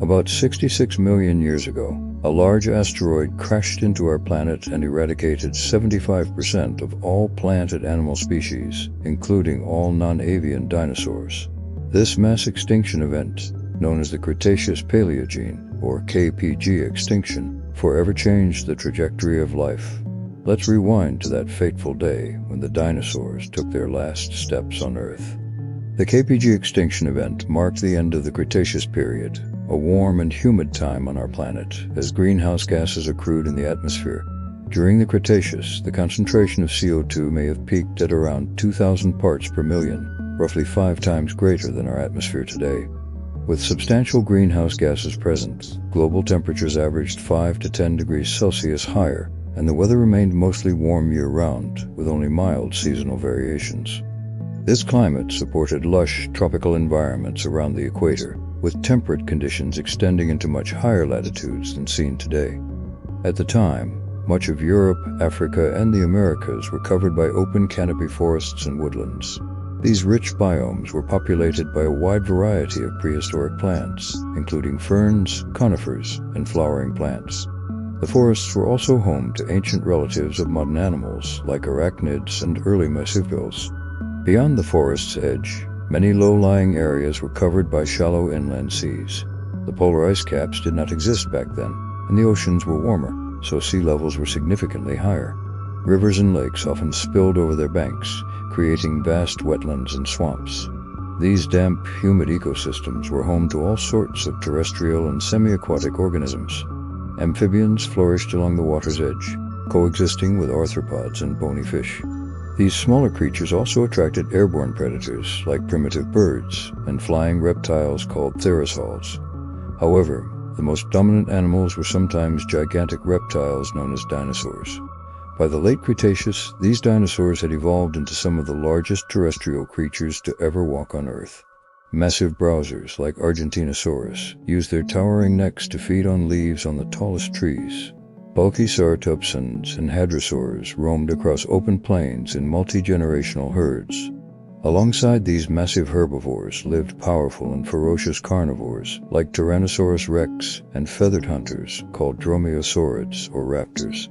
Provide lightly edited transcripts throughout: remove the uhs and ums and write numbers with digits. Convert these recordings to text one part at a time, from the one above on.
About 66 million years ago, a large asteroid crashed into our planet and eradicated 75% of all plant and animal species, including all non-avian dinosaurs. This mass extinction event, known as the Cretaceous-Paleogene, or KPG extinction, forever changed the trajectory of life. Let's rewind to that fateful day when the dinosaurs took their last steps on Earth. The KPG extinction event marked the end of the Cretaceous period, a warm and humid time on our planet, as greenhouse gases accrued in the atmosphere. During the Cretaceous, the concentration of CO2 may have peaked at around 2,000 parts per million, roughly 5 times greater than our atmosphere today. With substantial greenhouse gases present, global temperatures averaged 5 to 10 degrees Celsius higher, and the weather remained mostly warm year-round, with only mild seasonal variations. This climate supported lush, tropical environments around the equator, with temperate conditions extending into much higher latitudes than seen today. At the time, much of Europe, Africa, and the Americas were covered by open canopy forests and woodlands. These rich biomes were populated by a wide variety of prehistoric plants, including ferns, conifers, and flowering plants. The forests were also home to ancient relatives of modern animals, like arachnids and early marsupials. Beyond the forest's edge, many low-lying areas were covered by shallow inland seas. The polar ice caps did not exist back then, and the oceans were warmer, so sea levels were significantly higher. Rivers and lakes often spilled over their banks, creating vast wetlands and swamps. These damp, humid ecosystems were home to all sorts of terrestrial and semi-aquatic organisms. Amphibians flourished along the water's edge, coexisting with arthropods and bony fish. These smaller creatures also attracted airborne predators like primitive birds and flying reptiles called theropods. However, the most dominant animals were sometimes gigantic reptiles known as dinosaurs. By the late Cretaceous, these dinosaurs had evolved into some of the largest terrestrial creatures to ever walk on Earth. Massive browsers like Argentinosaurus used their towering necks to feed on leaves on the tallest trees. Bulky sauropsons and hadrosaurs roamed across open plains in multi-generational herds. Alongside these massive herbivores lived powerful and ferocious carnivores like Tyrannosaurus rex and feathered hunters called dromaeosaurids or raptors.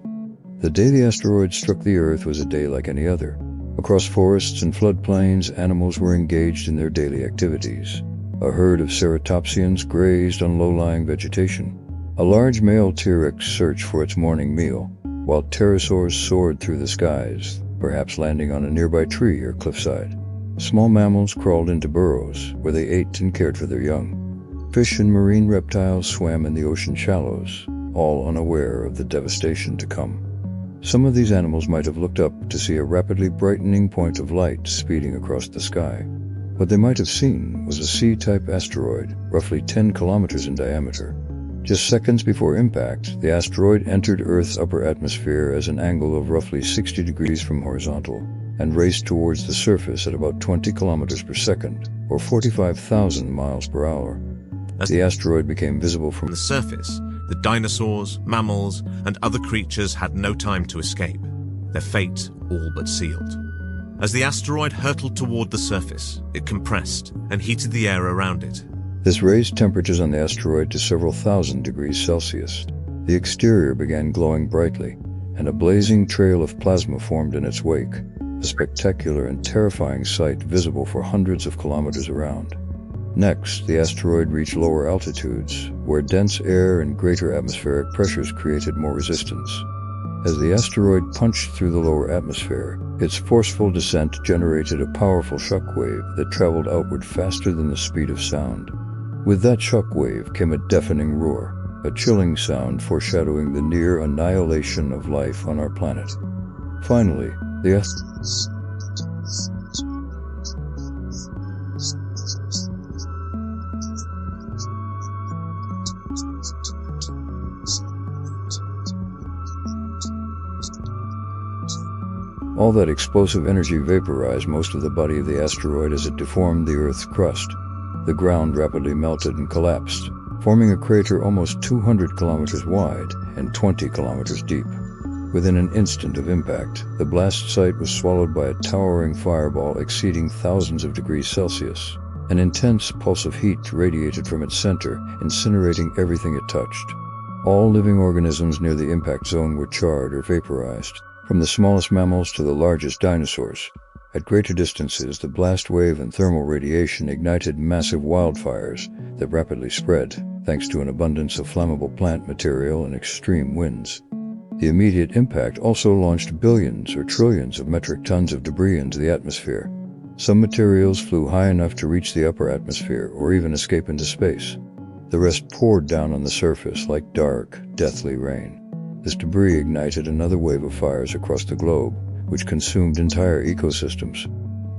The day the asteroid struck the Earth was a day like any other. Across forests and floodplains, animals were engaged in their daily activities. A herd of ceratopsians grazed on low-lying vegetation. A large male T-Rex searched for its morning meal, while pterosaurs soared through the skies, perhaps landing on a nearby tree or cliffside. Small mammals crawled into burrows, where they ate and cared for their young. Fish and marine reptiles swam in the ocean shallows, all unaware of the devastation to come. Some of these animals might have looked up to see a rapidly brightening point of light speeding across the sky. What they might have seen was a C-type asteroid, roughly 10 kilometers in diameter. Just seconds before impact, the asteroid entered Earth's upper atmosphere at an angle of roughly 60 degrees from horizontal, and raced towards the surface at about 20 kilometers per second, or 45,000 miles per hour. As the asteroid became visible from the surface, the dinosaurs, mammals, and other creatures had no time to escape, their fate all but sealed. As the asteroid hurtled toward the surface, it compressed and heated the air around it. This raised temperatures on the asteroid to several thousand degrees Celsius. The exterior began glowing brightly, and a blazing trail of plasma formed in its wake, a spectacular and terrifying sight visible for hundreds of kilometers around. Next, the asteroid reached lower altitudes, where dense air and greater atmospheric pressures created more resistance. As the asteroid punched through the lower atmosphere, its forceful descent generated a powerful shock wave that traveled outward faster than the speed of sound. With that shock wave came a deafening roar, a chilling sound foreshadowing the near annihilation of life on our planet. Finally, the all that explosive energy vaporized most of the body of the asteroid as it deformed the Earth's crust. The ground rapidly melted and collapsed, forming a crater almost 200 kilometers wide and 20 kilometers deep. Within an instant of impact, the blast site was swallowed by a towering fireball exceeding thousands of degrees Celsius. An intense pulse of heat radiated from its center, incinerating everything it touched. All living organisms near the impact zone were charred or vaporized, from the smallest mammals to the largest dinosaurs. At greater distances, the blast wave and thermal radiation ignited massive wildfires that rapidly spread, thanks to an abundance of flammable plant material and extreme winds. The immediate impact also launched billions or trillions of metric tons of debris into the atmosphere. Some materials flew high enough to reach the upper atmosphere or even escape into space. The rest poured down on the surface like dark, deathly rain. This debris ignited another wave of fires across the globe, which consumed entire ecosystems.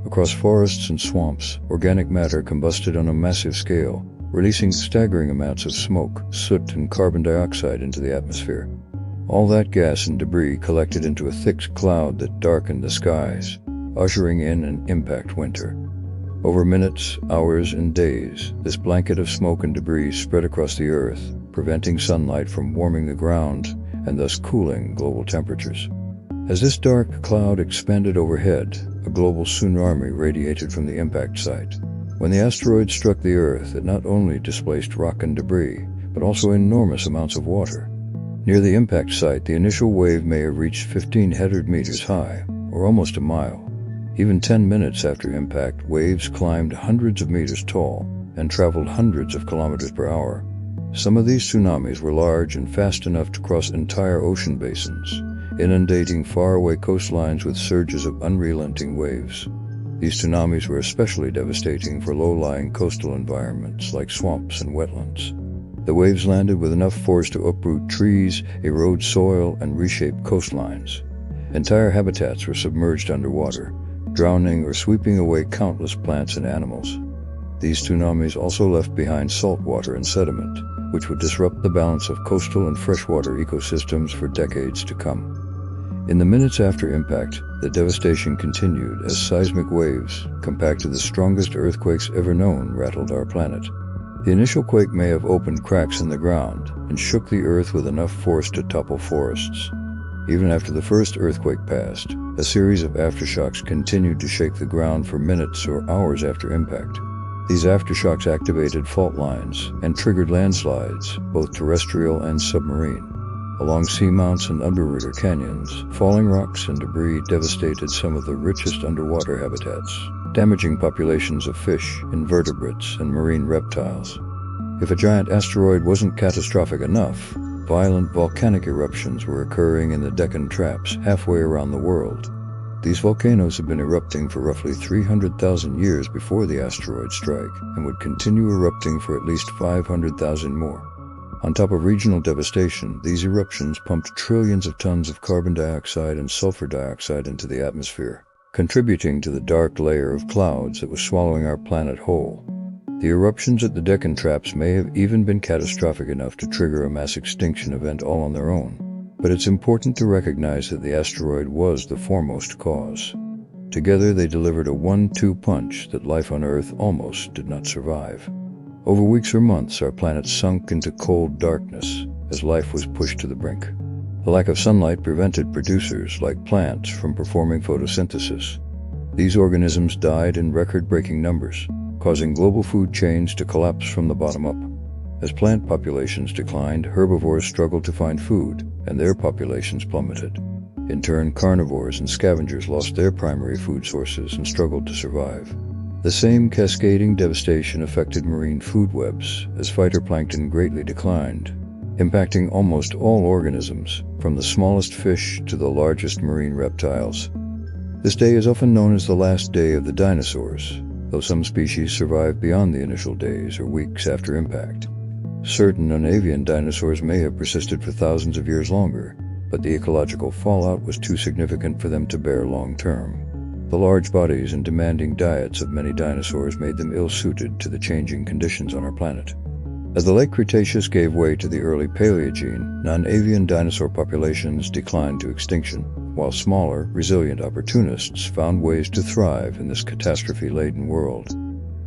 Across forests and swamps, organic matter combusted on a massive scale, releasing staggering amounts of smoke, soot, and carbon dioxide into the atmosphere. All that gas and debris collected into a thick cloud that darkened the skies, ushering in an impact winter. Over minutes, hours, and days, this blanket of smoke and debris spread across the Earth, preventing sunlight from warming the ground and thus cooling global temperatures. As this dark cloud expanded overhead, a global tsunami radiated from the impact site. When the asteroid struck the Earth, it not only displaced rock and debris, but also enormous amounts of water. Near the impact site, the initial wave may have reached 1,500 meters high, or almost a mile. Even 10 minutes after impact, waves climbed hundreds of meters tall and traveled hundreds of kilometers per hour. Some of these tsunamis were large and fast enough to cross entire ocean basins, inundating faraway coastlines with surges of unrelenting waves. These tsunamis were especially devastating for low-lying coastal environments like swamps and wetlands. The waves landed with enough force to uproot trees, erode soil, and reshape coastlines. Entire habitats were submerged underwater, drowning or sweeping away countless plants and animals. These tsunamis also left behind salt water and sediment, which would disrupt the balance of coastal and freshwater ecosystems for decades to come. In the minutes after impact, the devastation continued as seismic waves, compact to the strongest earthquakes ever known, rattled our planet. The initial quake may have opened cracks in the ground and shook the Earth with enough force to topple forests. Even after the first earthquake passed, a series of aftershocks continued to shake the ground for minutes or hours after impact. These aftershocks activated fault lines and triggered landslides, both terrestrial and submarine. Along seamounts and underwater canyons, falling rocks and debris devastated some of the richest underwater habitats, damaging populations of fish, invertebrates, and marine reptiles. If a giant asteroid wasn't catastrophic enough, violent volcanic eruptions were occurring in the Deccan Traps halfway around the world. These volcanoes had been erupting for roughly 300,000 years before the asteroid strike and would continue erupting for at least 500,000 more. On top of regional devastation, these eruptions pumped trillions of tons of carbon dioxide and sulfur dioxide into the atmosphere, contributing to the dark layer of clouds that was swallowing our planet whole. The eruptions at the Deccan Traps may have even been catastrophic enough to trigger a mass extinction event all on their own, but it's important to recognize that the asteroid was the foremost cause. Together they delivered a 1-2 punch that life on Earth almost did not survive. Over weeks or months, our planet sunk into cold darkness as life was pushed to the brink. The lack of sunlight prevented producers like plants from performing photosynthesis. These organisms died in record-breaking numbers, causing global food chains to collapse from the bottom up. As plant populations declined, herbivores struggled to find food, and their populations plummeted. In turn, carnivores and scavengers lost their primary food sources and struggled to survive. The same cascading devastation affected marine food webs as phytoplankton greatly declined, impacting almost all organisms, from the smallest fish to the largest marine reptiles. This day is often known as the last day of the dinosaurs, though some species survive beyond the initial days or weeks after impact. Certain non-avian dinosaurs may have persisted for thousands of years longer, but the ecological fallout was too significant for them to bear long-term. The large bodies and demanding diets of many dinosaurs made them ill-suited to the changing conditions on our planet. As the late Cretaceous gave way to the early Paleogene, non-avian dinosaur populations declined to extinction, while smaller, resilient opportunists found ways to thrive in this catastrophe-laden world.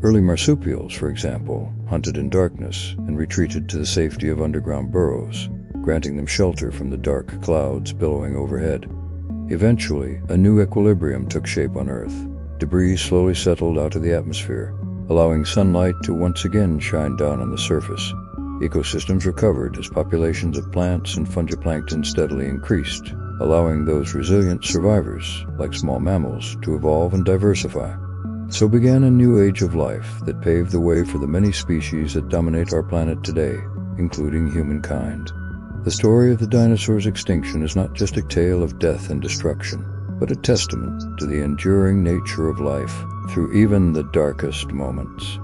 Early marsupials, for example, hunted in darkness and retreated to the safety of underground burrows, granting them shelter from the dark clouds billowing overhead. Eventually, a new equilibrium took shape on Earth. Debris slowly settled out of the atmosphere, allowing sunlight to once again shine down on the surface. Ecosystems recovered as populations of plants and fungiplankton steadily increased, allowing those resilient survivors, like small mammals, to evolve and diversify. So began a new age of life that paved the way for the many species that dominate our planet today, including humankind. The story of the dinosaurs' extinction is not just a tale of death and destruction, but a testament to the enduring nature of life through even the darkest moments.